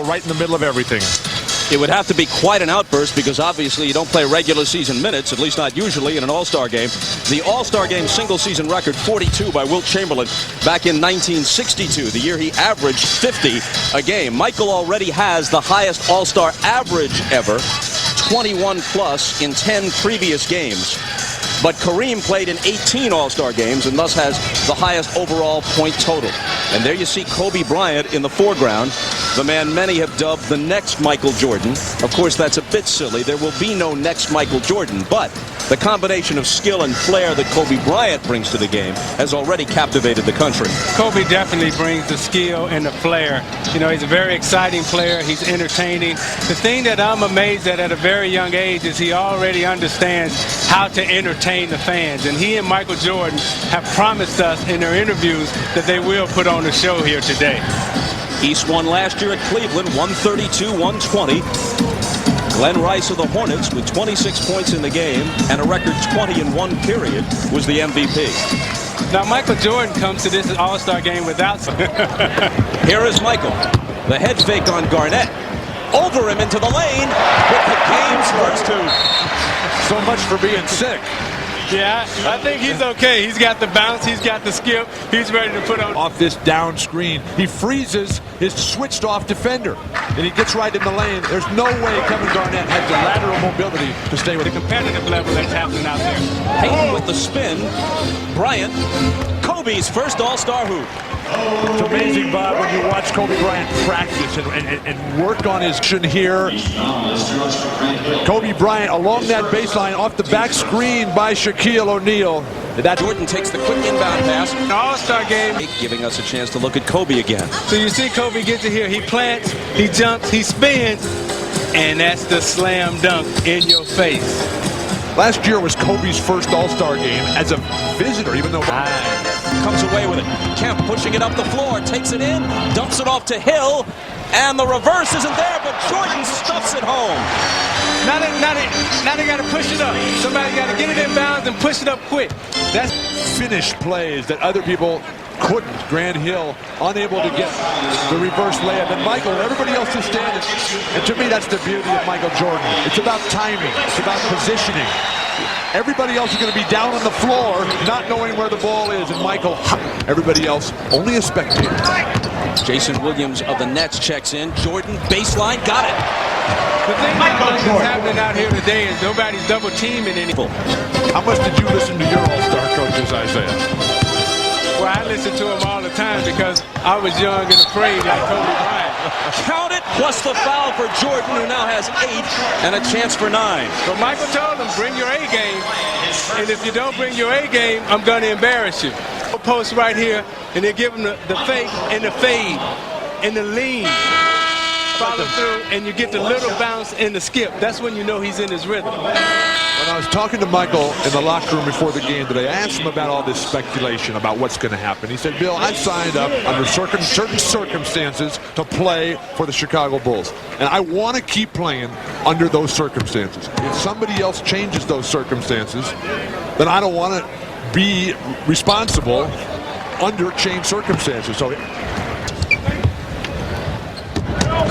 Right in the middle of everything. It would have to be quite an outburst because obviously you don't play regular season minutes, at least not usually in an All-Star game. The All-Star game single season record 42 by Wilt Chamberlain back in 1962, the year he averaged 50 a game. Michael already has the highest All-Star average ever, 21 plus in 10 previous games. But Kareem played in 18 All-Star games and thus has the highest overall point total. And there you see Kobe Bryant in the foreground, the man many have dubbed the next Michael Jordan. Of course, that's a bit silly. There will be no next Michael Jordan, but the combination of skill and flair that Kobe Bryant brings to the game has already captivated the country. Kobe definitely brings the skill and the flair. You know, he's a very exciting player. He's entertaining. The thing that I'm amazed at a very young age is he already understands how to entertain the fans. And he and Michael Jordan have promised us in their interviews that they will put on a show here today. East won last year at Cleveland, 132-120. Glenn Rice of the Hornets with 26 points in the game and a record 20 in one period was the MVP. Now Michael Jordan comes to this All-Star game without Here is Michael. The head fake on Garnett. Over him into the lane with the game's first two. So much for being sick. Yeah, I think he's okay. He's got the bounce, he's got the skip, he's ready to put on. Off this down screen, he freezes his switched off defender, and he gets right in the lane. There's no way Kevin Garnett has the lateral mobility to stay with the competitive level that's happening out there. Payton with the spin. Bryant, Kobe's first All-Star hoop. It's amazing, Bob, when you watch Kobe Bryant practice and work on his action here. Kobe Bryant along that baseline off the back screen by Shaquille O'Neal. Jordan takes the quick inbound pass. An All-Star game. Giving us a chance to look at Kobe again. So you see Kobe gets it here. He plants, he jumps, he spins, and that's the slam dunk in your face. Last year was Kobe's first All-Star game as a visitor, even though... Comes away with it. Kemp pushing it up the floor, takes it in, dumps it off to Hill, and the reverse isn't there, but Jordan stuffs it home. Now they got to push it up. Somebody got to get it in bounds and push it up quick. That's finished plays that other people couldn't. Grant Hill unable to get the reverse layup, and Michael, everybody else is standing. And to me, that's the beauty of Michael Jordan. It's about timing. It's about positioning. Everybody else is going to be down on the floor, not knowing where the ball is, and Michael, everybody else, only a spectator. Jason Williams of the Nets checks in. Jordan, baseline, got it. The thing that's happening out here today is nobody's double teaming anyone. How much did you listen to your All-Star coaches, Isaiah? Well, I listen to them all the time because I was young and afraid like Kobe Bryant. Count it, plus the foul for Jordan, who now has 8 and a chance for 9. But Michael told him, bring your A game, and if you don't bring your A game, I'm going to embarrass you. Post right here, and they give him the fake and the fade and the lean. Follow through, and you get the little bounce and the skip. That's when you know he's in his rhythm. When I was talking to Michael in the locker room before the game today, I asked him about all this speculation about what's going to happen. He said, Bill, I signed up under certain circumstances to play for the Chicago Bulls. And I want to keep playing under those circumstances. If somebody else changes those circumstances, then I don't want to be responsible under changed circumstances. So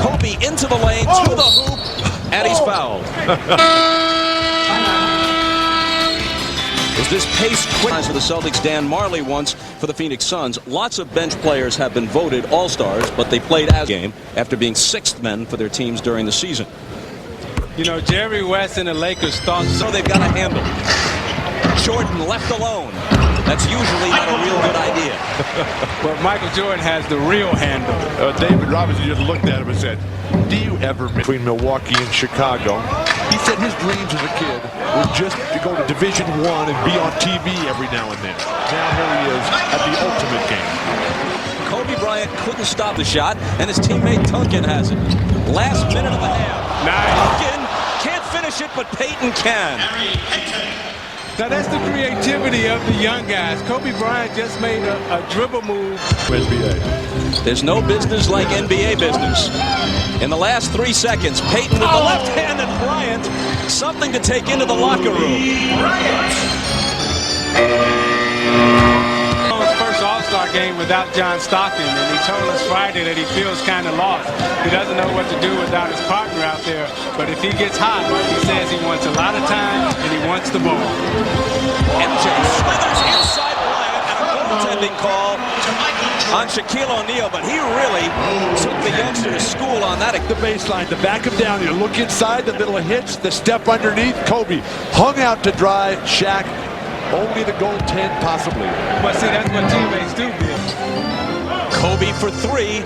Kobe into the lane, to the hoop, and he's fouled. Is this pace quick for the Celtics? Dan Marley once for the Phoenix Suns. Lots of bench players have been voted All-Stars, but they played as a game after being sixth men for their teams during the season. You know, Jerry West and the Lakers thought so. They've got a handle. Jordan left alone. That's usually not a real good idea. But Michael Jordan has the real handle. David Robinson just looked at him and said, do you ever miss between Milwaukee and Chicago? He said his dreams as a kid were just to go to Division I and be on TV every now and then. Now here he is at the ultimate game. Kobe Bryant couldn't stop the shot, and his teammate Duncan has it. Last minute of the half. Nice. Duncan can't finish it, but Payton can. Now that's the creativity of the young guys. Kobe Bryant just made a dribble move. NBA. There's no business like NBA business. In the last 3 seconds, Payton with the left hand and Bryant, something to take into the locker room. First All-Star All-Star game without John Stockton, and he told us Friday that he feels kind of lost. He doesn't know what to do without his partner out there, but if he gets hot, he says he wants a lot of time and he wants the ball. MJ slithers inside Bryant, and a goaltending call on Shaquille O'Neal, but he really took the youngster to school on that. The baseline, to back him down, you look inside, the middle of hits, the step underneath. Kobe hung out to dry. Shaq, only the goaltend possibly. But see, that's what teammates do, Bill. Kobe for three.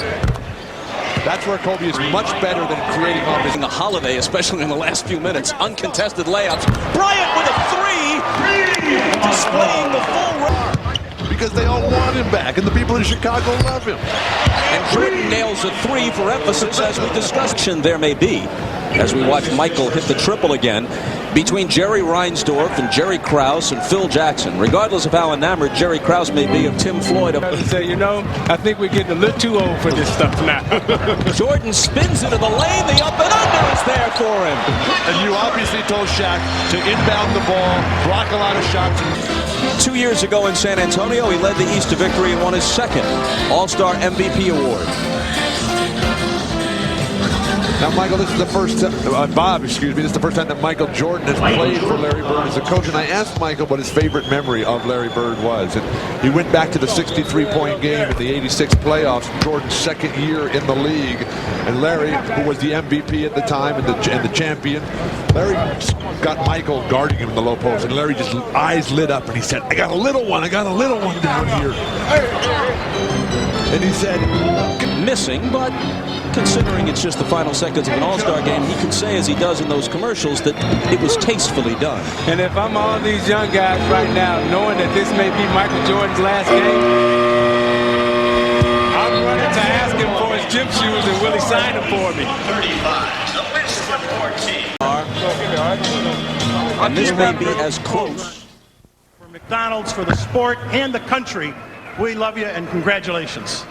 That's where Kobe is much better than creating offense. In the holiday, especially in the last few minutes, uncontested layups. Bryant with a three, displaying the full range. Because they all want him back, and the people in Chicago love him. And Jordan nails a three for emphasis, as we discussed. There may be, as we watch Michael hit the triple again, between Jerry Reinsdorf and Jerry Krause and Phil Jackson. Regardless of how enamored Jerry Krause may be of Tim Floyd. Say, you know, I think we're getting a little too old for this stuff now. Jordan spins into the lane. The up and under is there for him. And you obviously told Shaq to inbound the ball, block a lot of shots. 2 years ago in San Antonio, he led the East to victory and won his second All-Star MVP award. Now, Michael, this is the first time, Bob, excuse me, this is the first time that Michael Jordan has played for Larry Bird as a coach. And I asked Michael what his favorite memory of Larry Bird was. And he went back to the 63-point game in the 86 playoffs, Jordan's second year in the league. And Larry, who was the MVP at the time and the champion, Larry got Michael guarding him in the low post. And Larry just eyes lit up and he said, I got a little one down here. And he said, missing, but considering it's just the final seconds of an All-Star game, he could say, as he does in those commercials, that it was tastefully done. And if I'm all these young guys right now, knowing that this may be Michael Jordan's last game, I'm running to ask him for his gym shoes and will he sign them for me? 35, the list for 14. And this may be as close. For McDonald's, for the sport, and the country, we love you and congratulations.